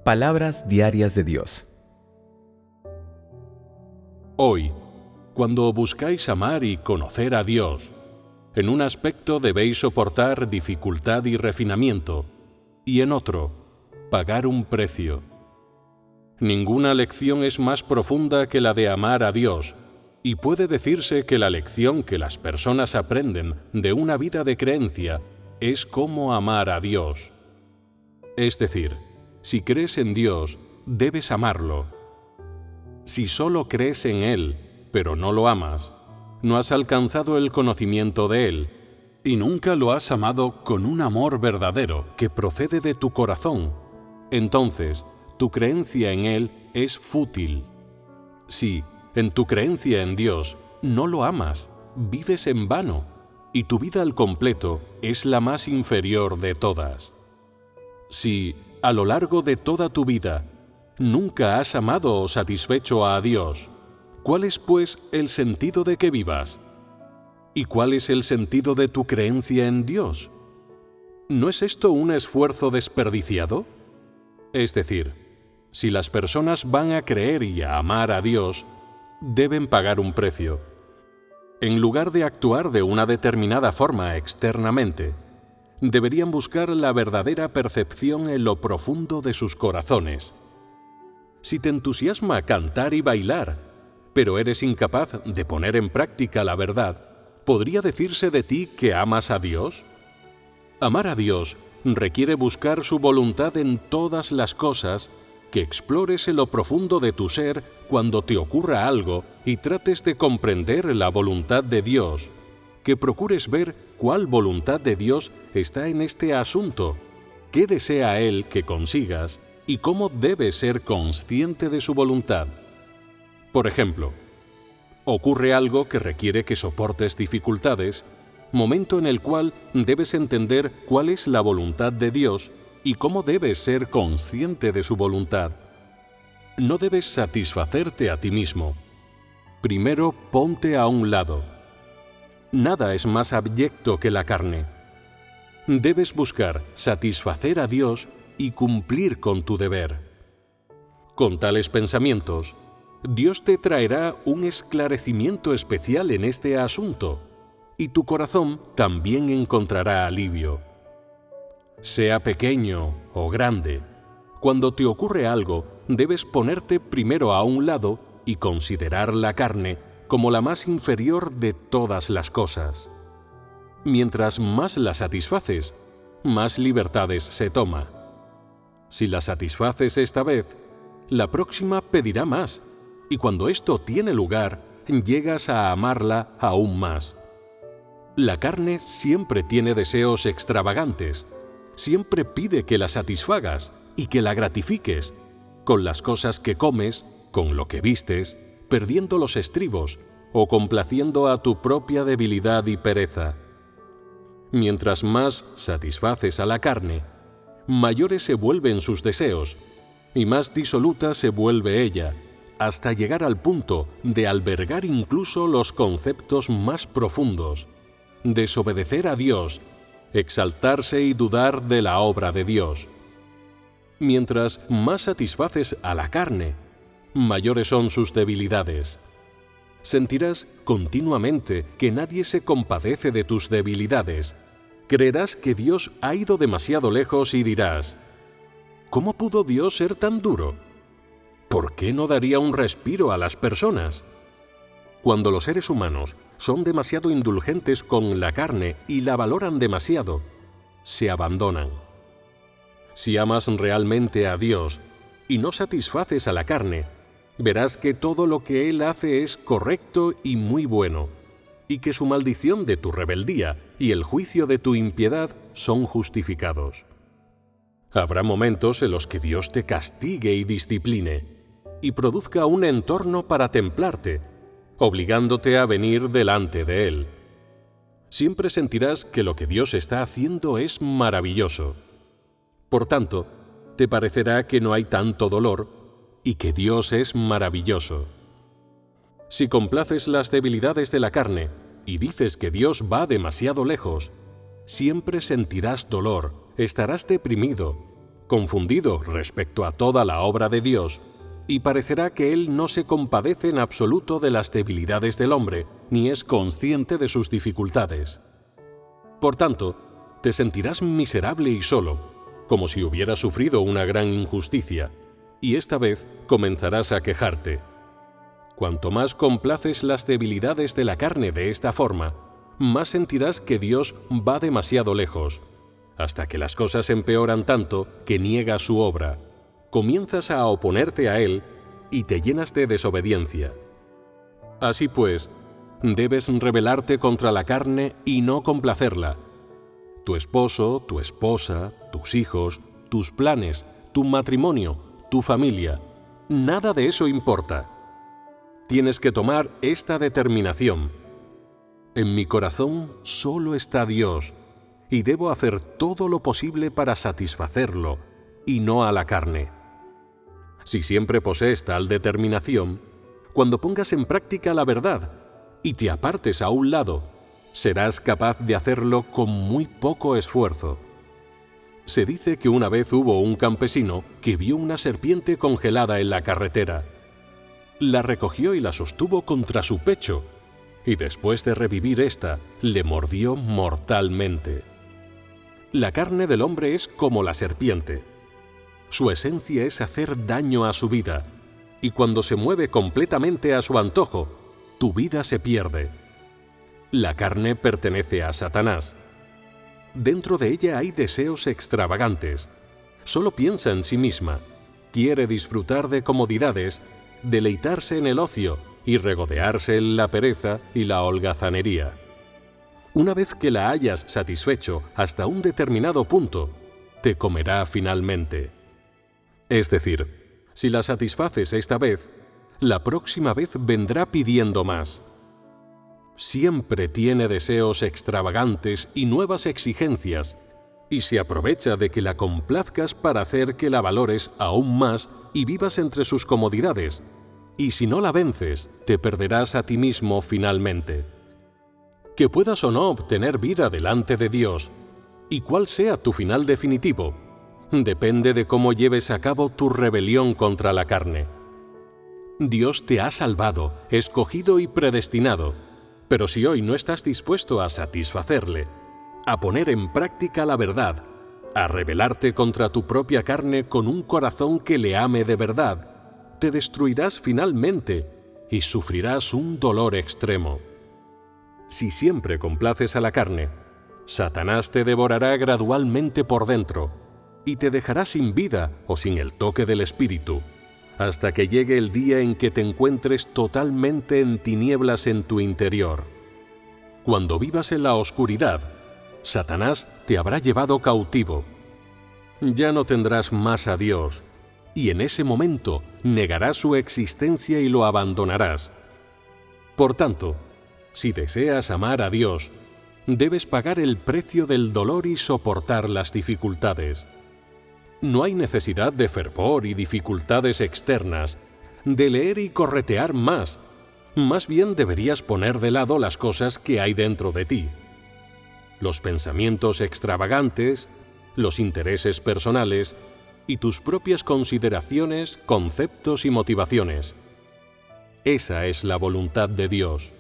Palabras diarias de Dios. Hoy, cuando buscáis amar y conocer a Dios, en un aspecto debéis soportar dificultad y refinamiento, y en otro, pagar un precio. Ninguna lección es más profunda que la de amar a Dios, y puede decirse que la lección que las personas aprenden de una vida de creencia es cómo amar a Dios. Es decir, si crees en Dios, debes amarlo. Si solo crees en Él, pero no lo amas, no has alcanzado el conocimiento de Él, y nunca lo has amado con un amor verdadero que procede de tu corazón. Entonces, tu creencia en Él es fútil. Si, en tu creencia en Dios, no lo amas, vives en vano, y tu vida al completo es la más inferior de todas. Si, a lo largo de toda tu vida, nunca has amado o satisfecho a Dios, ¿cuál es, pues, el sentido de que vivas? ¿Y cuál es el sentido de tu creencia en Dios? ¿No es esto un esfuerzo desperdiciado? Es decir, si las personas van a creer y a amar a Dios, deben pagar un precio. En lugar de actuar de una determinada forma externamente, deberían buscar la verdadera percepción en lo profundo de sus corazones. Si te entusiasma cantar y bailar, pero eres incapaz de poner en práctica la verdad, ¿podría decirse de ti que amas a Dios? Amar a Dios requiere buscar su voluntad en todas las cosas, que explores en lo profundo de tu ser cuando te ocurra algo y trates de comprender la voluntad de Dios, que procures ver cuál voluntad de Dios está en este asunto, qué desea Él que consigas y cómo debes ser consciente de su voluntad. Por ejemplo, ocurre algo que requiere que soportes dificultades, momento en el cual debes entender cuál es la voluntad de Dios y cómo debes ser consciente de su voluntad. No debes satisfacerte a ti mismo. Primero ponte a un lado. Nada es más abyecto que la carne. Debes buscar satisfacer a Dios y cumplir con tu deber. Con tales pensamientos, Dios te traerá un esclarecimiento especial en este asunto, y tu corazón también encontrará alivio. Sea pequeño o grande, cuando te ocurre algo, debes ponerte primero a un lado y considerar la carne como la más inferior de todas las cosas. Mientras más la satisfaces, más libertades se toma. Si la satisfaces esta vez, la próxima pedirá más, y cuando esto tiene lugar, llegas a amarla aún más. La carne siempre tiene deseos extravagantes, siempre pide que la satisfagas y que la gratifiques, con las cosas que comes, con lo que vistes, perdiendo los estribos o complaciendo a tu propia debilidad y pereza. Mientras más satisfaces a la carne, mayores se vuelven sus deseos, y más disoluta se vuelve ella, hasta llegar al punto de albergar incluso los conceptos más profundos, desobedecer a Dios, exaltarse y dudar de la obra de Dios. Mientras más satisfaces a la carne, mayores son sus debilidades. Sentirás continuamente que nadie se compadece de tus debilidades. Creerás que Dios ha ido demasiado lejos y dirás: ¿cómo pudo Dios ser tan duro? ¿Por qué no daría un respiro a las personas? Cuando los seres humanos son demasiado indulgentes con la carne y la valoran demasiado, se abandonan. Si amas realmente a Dios y no satisfaces a la carne, verás que todo lo que Él hace es correcto y muy bueno, y que su maldición de tu rebeldía y el juicio de tu impiedad son justificados. Habrá momentos en los que Dios te castigue y discipline, y produzca un entorno para templarte, obligándote a venir delante de Él. Siempre sentirás que lo que Dios está haciendo es maravilloso. Por tanto, te parecerá que no hay tanto dolor y que Dios es maravilloso. Si complaces las debilidades de la carne y dices que Dios va demasiado lejos, siempre sentirás dolor, estarás deprimido, confundido respecto a toda la obra de Dios, y parecerá que Él no se compadece en absoluto de las debilidades del hombre, ni es consciente de sus dificultades. Por tanto, te sentirás miserable y solo, como si hubieras sufrido una gran injusticia, y esta vez comenzarás a quejarte. Cuanto más complaces las debilidades de la carne de esta forma, más sentirás que Dios va demasiado lejos, hasta que las cosas empeoran tanto que niegas su obra, comienzas a oponerte a Él y te llenas de desobediencia. Así pues, debes rebelarte contra la carne y no complacerla. Tu esposo, tu esposa, tus hijos, tus planes, tu matrimonio, tu familia, nada de eso importa. Tienes que tomar esta determinación. En mi corazón solo está Dios, y debo hacer todo lo posible para satisfacerlo, y no a la carne. Si siempre posees tal determinación, cuando pongas en práctica la verdad y te apartes a un lado, serás capaz de hacerlo con muy poco esfuerzo. Se dice que una vez hubo un campesino que vio una serpiente congelada en la carretera. La recogió y la sostuvo contra su pecho, y después de revivir ésta, le mordió mortalmente. La carne del hombre es como la serpiente. Su esencia es hacer daño a su vida, y cuando se mueve completamente a su antojo, tu vida se pierde. La carne pertenece a Satanás. Dentro de ella hay deseos extravagantes. Solo piensa en sí misma, quiere disfrutar de comodidades, deleitarse en el ocio y regodearse en la pereza y la holgazanería. Una vez que la hayas satisfecho hasta un determinado punto, te comerá finalmente. Es decir, si la satisfaces esta vez, la próxima vez vendrá pidiendo más. Siempre tiene deseos extravagantes y nuevas exigencias, y se aprovecha de que la complazcas para hacer que la valores aún más y vivas entre sus comodidades, y si no la vences, te perderás a ti mismo finalmente. Que puedas o no obtener vida delante de Dios, y cuál sea tu final definitivo, depende de cómo lleves a cabo tu rebelión contra la carne. Dios te ha salvado, escogido y predestinado, pero si hoy no estás dispuesto a satisfacerle, a poner en práctica la verdad, a rebelarte contra tu propia carne con un corazón que le ame de verdad, te destruirás finalmente y sufrirás un dolor extremo. Si siempre complaces a la carne, Satanás te devorará gradualmente por dentro y te dejará sin vida o sin el toque del Espíritu, hasta que llegue el día en que te encuentres totalmente en tinieblas en tu interior. Cuando vivas en la oscuridad, Satanás te habrá llevado cautivo. Ya no tendrás más a Dios, y en ese momento negarás su existencia y lo abandonarás. Por tanto, si deseas amar a Dios, debes pagar el precio del dolor y soportar las dificultades. No hay necesidad de fervor y dificultades externas, de leer y corretear más. Más bien deberías poner de lado las cosas que hay dentro de ti. Los pensamientos extravagantes, los intereses personales y tus propias consideraciones, conceptos y motivaciones. Esa es la voluntad de Dios.